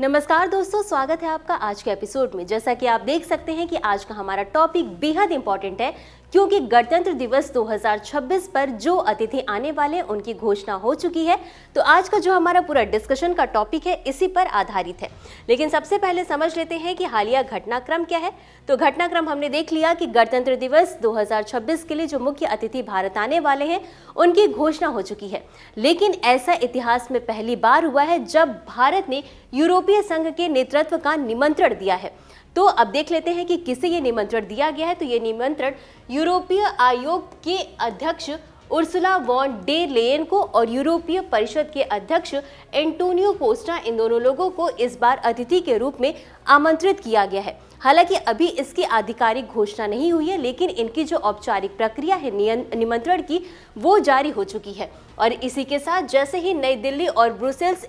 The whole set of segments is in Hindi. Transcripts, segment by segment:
नमस्कार दोस्तों, स्वागत है आपका आज के एपिसोड में। जैसा कि आप देख सकते हैं कि आज का हमारा टॉपिक बेहद इंपॉर्टेंट है, क्योंकि गणतंत्र दिवस 2026 पर जो अतिथि आने वाले हैं उनकी घोषणा हो चुकी है। तो आज का जो हमारा पूरा डिस्कशन का टॉपिक है इसी पर आधारित है। लेकिन सबसे पहले समझ लेते हैं कि हालिया घटनाक्रम क्या है। तो घटनाक्रम हमने देख लिया कि गणतंत्र दिवस 2026 के लिए जो मुख्य अतिथि भारत आने वाले हैं उनकी घोषणा हो चुकी है। लेकिन ऐसा इतिहास में पहली बार हुआ है जब भारत ने यूरोपीय संघ के नेतृत्व का निमंत्रण दिया है। तो अब देख लेते हैं कि किसे ये निमंत्रण दिया गया है। तो ये निमंत्रण यूरोपीय आयोग के अध्यक्ष उर्सुला वॉन डेर लेयन को और यूरोपीय परिषद के अध्यक्ष एंटोनियो कोस्टा, इन दोनों लोगों को इस बार अतिथि के रूप में आमंत्रित किया गया है। हालांकि अभी इसकी आधिकारिक घोषणा नहीं हुई है, लेकिन इनकी जो औपचारिक प्रक्रिया है निमंत्रण की वो जारी हो चुकी है। और इसी के साथ जैसे ही नई दिल्ली और ब्रुसेल्स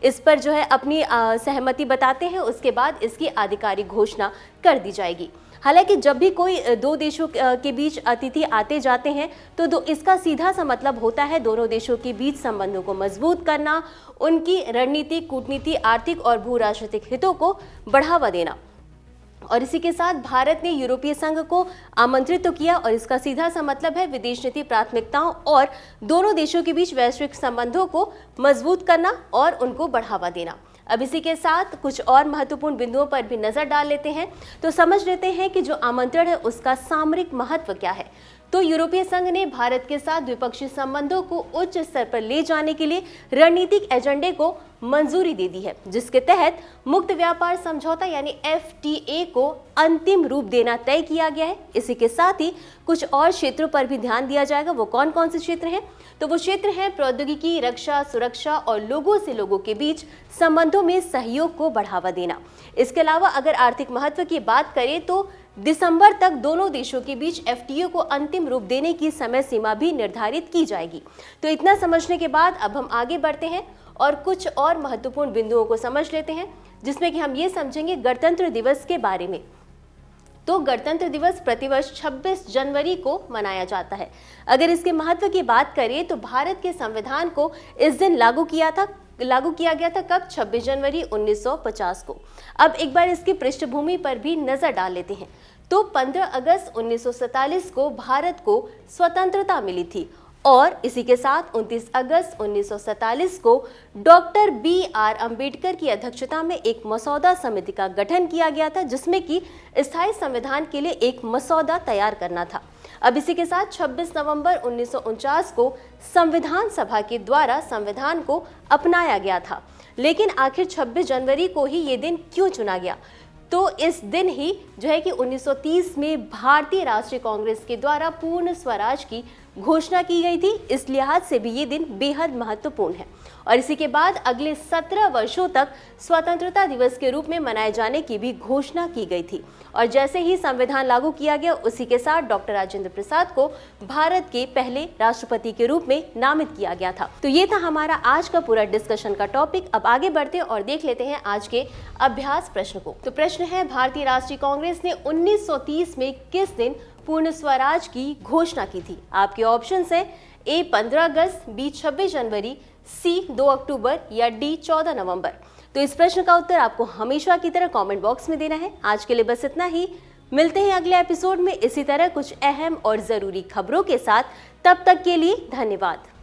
इस पर जो है अपनी सहमति बताते हैं, उसके बाद इसकी आधिकारिक घोषणा कर दी जाएगी। हालांकि जब भी कोई दो देशों के बीच अतिथि आते जाते हैं तो इसका सीधा सा मतलब होता है दोनों देशों के बीच संबंधों को मजबूत करना, उनकी रणनीति, कूटनीति, आर्थिक और भू राजनीतिक हितों को बढ़ावा देना। और इसी के साथ भारत ने यूरोपीय संघ को आमंत्रित तो किया और इसका सीधा सा मतलब है विदेश नीति प्राथमिकताओं और दोनों देशों के बीच वैश्विक संबंधों को मजबूत करना और उनको बढ़ावा देना। अब इसी के साथ कुछ और महत्वपूर्ण बिंदुओं पर भी नजर डाल लेते हैं। तो समझ लेते हैं कि जो आमंत्रण है उसका सामरिक महत्व क्या है। तो यूरोपीय संघ ने भारत के साथ द्विपक्षीय संबंधों को उच्च स्तर पर ले जाने के लिए रणनीतिक एजेंडे को मंजूरी दे दी है, जिसके तहत मुक्त व्यापार समझौता यानी FTA को अंतिम रूप देना तय किया गया है। इसी के साथ ही कुछ और क्षेत्रों पर भी ध्यान दिया जाएगा। वो कौन कौन से क्षेत्र हैं? तो वो क्षेत्र हैं प्रौद्योगिकी, रक्षा, सुरक्षा और लोगों से लोगों के बीच संबंधों में सहयोग को बढ़ावा देना। इसके अलावा अगर आर्थिक महत्व की बात करें तो दिसंबर तक दोनों देशों के बीच FTA को अंतिम रूप देने की समय सीमा भी निर्धारित की जाएगी। तो इतना समझने के बाद अब हम आगे बढ़ते हैं और कुछ और महत्वपूर्ण बिंदुओं को समझ लेते हैं, जिसमें कि हम ये समझेंगे गणतंत्र दिवस के बारे में। तो गणतंत्र दिवस प्रतिवर्ष 26 जनवरी को मनाया जाता है। अगर इसके महत्व की बात करें तो भारत के संविधान को इस दिन लागू किया गया था। कब? 26 जनवरी 1950 को। अब एक बार इसकी पृष्ठभूमि पर भी नजर डाल लेते हैं। तो 15 अगस्त 1947 को भारत को स्वतंत्रता मिली थी और इसी के साथ 29 अगस्त 1947 को डॉक्टर BR अम्बेडकर की अध्यक्षता में एक मसौदा समिति का गठन किया गया था, जिसमें कि स्थायी संविधान के लिए एक मसौदा तैयार करना था। अब इसी के साथ 26 नवंबर 1949 को संविधान सभा के द्वारा संविधान को अपनाया गया था। लेकिन आखिर 26 जनवरी को ही ये दिन क्यों चुना गया? तो इस दिन ही जो है कि 1930 में भारतीय राष्ट्रीय कांग्रेस के द्वारा पूर्ण स्वराज की घोषणा की गई थी। इस लिहाज से भी ये दिन बेहद महत्वपूर्ण है। और इसी के बाद अगले 17 वर्षों तक स्वतंत्रता दिवस के रूप में मनाए जाने की भी घोषणा की गई थी। और जैसे ही संविधान लागू किया गया, उसी के साथ डॉक्टर राजेंद्र प्रसाद को भारत के पहले राष्ट्रपति के रूप में नामित किया गया था। तो ये था हमारा आज का पूरा डिस्कशन का टॉपिक। अब आगे बढ़ते हैं और देख लेते हैं आज के अभ्यास प्रश्न को। तो प्रश्न है, भारतीय राष्ट्रीय कांग्रेस ने 1930 में किस दिन पूर्ण स्वराज की घोषणा की थी? आपके ऑप्शंस हैं A 15 August, B 26 January, C 2 अक्टूबर या D 14 नवंबर। तो इस प्रश्न का उत्तर आपको हमेशा की तरह कमेंट बॉक्स में देना है। आज के लिए बस इतना ही। मिलते हैं अगले एपिसोड में इसी तरह कुछ अहम और जरूरी खबरों के साथ। तब तक के लिए धन्यवाद।